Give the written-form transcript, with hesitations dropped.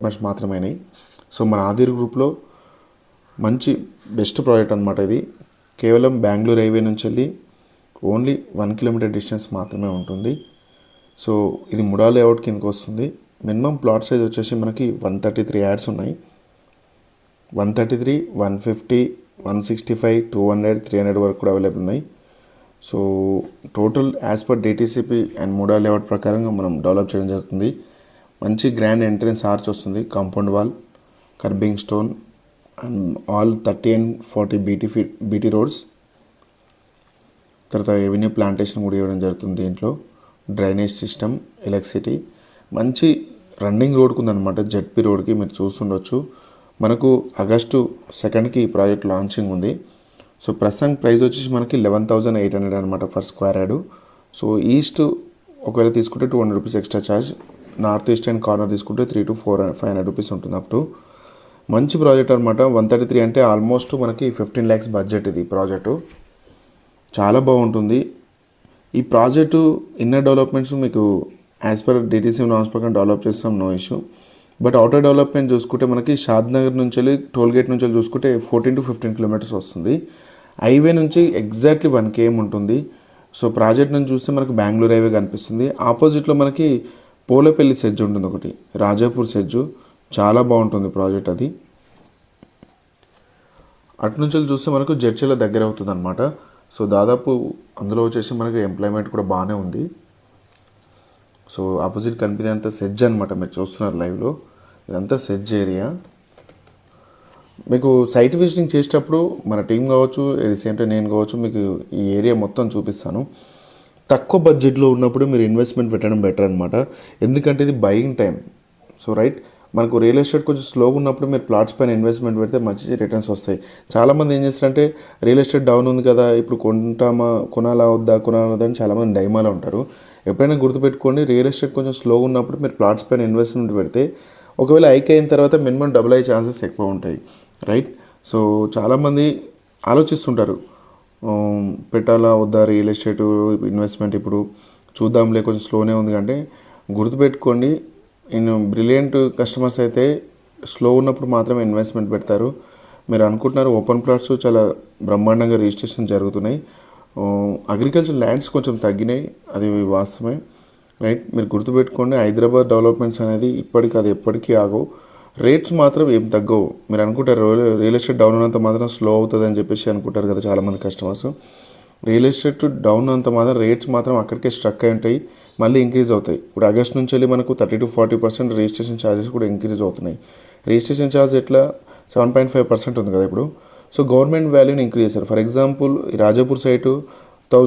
Bus మాత్రమేనాయి. So మన ఆదిర్ గ్రూప్లో మంచి బెస్ట్ ప్రాజెక్ట్ అనమాట ఇది. కేవలం బెంగళూరు హైవే నుంచి వెళ్ళి ఓన్లీ 1 కిలోమీటర్ డిస్టెన్స్ మాత్రమే ఉంటుంది. సో ఇది ముడా లేఅవుట్ కిందకి వస్తుంది. మినిమం ప్లాట్ సైజ్ వచ్చేసి మనకి 133 యాడ్స్ ఉన్నాయి. 133, 150, 165, 200, 300 వరకు కూడా అవైలబుల్ ఉన్నాయి. So total as per DTCP and MUDA layout ప్రకారంగా మనం డెవలప్ చేయడం జరుగుతుంది. మంచి గ్రాండ్ ఎంట్రన్స్ ఆర్చ్ వస్తుంది, compound wall, kerbing stone and all 30 and 40 BT roads. తర్వాత రెవెన్యూ ప్లాంటేషన్ కూడా ఇవ్వడం జరుగుతుంది. దీంట్లో డ్రైనేజ్ సిస్టమ్, ఎలక్ట్రిసిటీ, మంచి రన్నింగ్ రోడ్కి ఉందన్నమాట. జెడ్పీ రోడ్కి మీరు చూస్తుండొచ్చు. మనకు ఆగస్టు 2కి ఈ ప్రాజెక్ట్ లాంచింగ్ ఉంది. సో ప్రస్తుతం ప్రైస్ వచ్చేసి మనకి 11,800 అనమాట for square yard. So east ఒకవేళ తీసుకుంటే 200 rupees extra charge, north east and corner తీసుకుంటే 300 to 500 రూపీస్ ఉంటుంది అప్ టు. మంచి ప్రాజెక్ట్ అనమాట. 133 అంటే ఆల్మోస్ట్ మనకి 15 lakhs బడ్జెట్ ఇది ప్రాజెక్టు. చాలా బాగుంటుంది ఈ ప్రాజెక్టు. ఇన్నర్ డెవలప్మెంట్స్ మీకు యాజ్ పర్ డిటీసీ నామ్స్ ప్రకారం డెవలప్ చేస్తాం, no issue. But outer development చూసుకుంటే మనకి షాద్నగర్ నుంచి వెళ్ళి టోల్గేట్ నుంచి వెళ్ళి చూసుకుంటే 14 to 15 కిలోమీటర్స్ వస్తుంది. హైవే నుంచి ఎగ్జాక్ట్లీ 1 km ఉంటుంది. సో ప్రాజెక్ట్ నుంచి చూస్తే మనకి బెంగళూరు హైవే కనిపిస్తుంది. ఆపోజిట్లో మనకి పోలేపల్లి సెడ్జ్ ఉంటుంది, ఒకటి రాజాపూర్ సెడ్జు. చాలా బాగుంటుంది ప్రాజెక్ట్ అది. అటు నుంచి చూస్తే మనకు జడ్చర్ల దగ్గర అవుతుంది అనమాట. సో దాదాపు అందులో వచ్చేసి మనకి ఎంప్లాయ్మెంట్ కూడా బాగానే ఉంది. సో ఆపోజిట్ కనిపించేంత సెడ్జ్ అనమాట, మీరు చూస్తున్నారు లైవ్లో. ఇదంతా సెడ్జ్ ఏరియా. మీకు సైట్ విజిటింగ్ చేసేటప్పుడు మన టీం కావచ్చు, రీసెంట్గా నేను కావచ్చు, మీకు ఈ ఏరియా మొత్తం చూపిస్తాను. తక్కువ బడ్జెట్లో ఉన్నప్పుడు మీరు ఇన్వెస్ట్మెంట్ పెట్టడం బెటర్ అనమాట. ఎందుకంటే ఇది బయింగ్ టైం. సో రైట్, మనకు రియల్ ఎస్టేట్ కొంచెం స్లోగా ఉన్నప్పుడు మీరు ప్లాట్స్ పైన ఇన్వెస్ట్మెంట్ పెడితే మంచి రిటర్న్స్ వస్తాయి. చాలామంది ఏం చేస్తారంటే రియల్ ఎస్టేట్ డౌన్ ఉంది కదా, ఇప్పుడు కొనాలా వద్దా అని చాలామంది డైమాలో ఉంటారు. ఎప్పుడైనా గుర్తుపెట్టుకోండి, రియల్ ఎస్టేట్ కొంచెం స్లోగా ఉన్నప్పుడు మీరు ప్లాట్స్ పైన ఇన్వెస్ట్మెంట్ పెడితే ఒకవేళ హైక్ అయిన తర్వాత మినిమం డబుల్ అయ్యే ఛాన్సెస్ ఎక్కువ ఉంటాయి, రైట్. సో చాలామంది ఆలోచిస్తుంటారు పెట్టాలా వద్దా రియల్ ఎస్టేట్ ఇన్వెస్ట్మెంట్, ఇప్పుడు చూద్దాంలే కొంచెం స్లోనే ఉంది అంటే గుర్తుపెట్టుకోండి, నేను బ్రిలియంట్ కస్టమర్స్ అయితే స్లో ఉన్నప్పుడు మాత్రమే ఇన్వెస్ట్మెంట్ పెడతారు. మీరు అనుకుంటున్నారు ఓపెన్ ప్లాట్స్ చాలా బ్రహ్మాండంగా రిజిస్ట్రేషన్ జరుగుతున్నాయి. అగ్రికల్చర్ ల్యాండ్స్ కొంచెం తగ్గినాయి, అది వాస్తవమే, రైట్. మీరు గుర్తుపెట్టుకోండి, హైదరాబాద్ డెవలప్మెంట్స్ అనేది అది ఎప్పటికీ ఆగవు. రేట్స్ మాత్రం ఏం తగ్గవు. మీరు అనుకుంటారు రియల్ ఎస్టేట్ డౌన్ ఉన్నంత మాత్రం స్లో అవుతుంది అని చెప్పేసి అనుకుంటారు కదా చాలామంది కస్టమర్స్. రియల్ ఎస్టేట్ డౌన్ అంత మాత్రం రేట్స్ మాత్రం అక్కడికే స్ట్రక్ అయి ఉంటాయి, మళ్ళీ ఇంక్రీజ్ అవుతాయి. ఇప్పుడు ఆగస్ట్ నుంచి వెళ్ళి మనకు 30 to 40% రిజిస్ట్రేషన్ ఛార్జెస్ కూడా ఇంక్రీజ్ అవుతున్నాయి. రిజిస్ట్రేషన్ ఛార్జ్ ఎట్లా 7.5% ఉంది కదా ఇప్పుడు. సో గవర్నమెంట్ వాల్యూని ఇంక్రీజ్ చేశారు. For example Rajapur site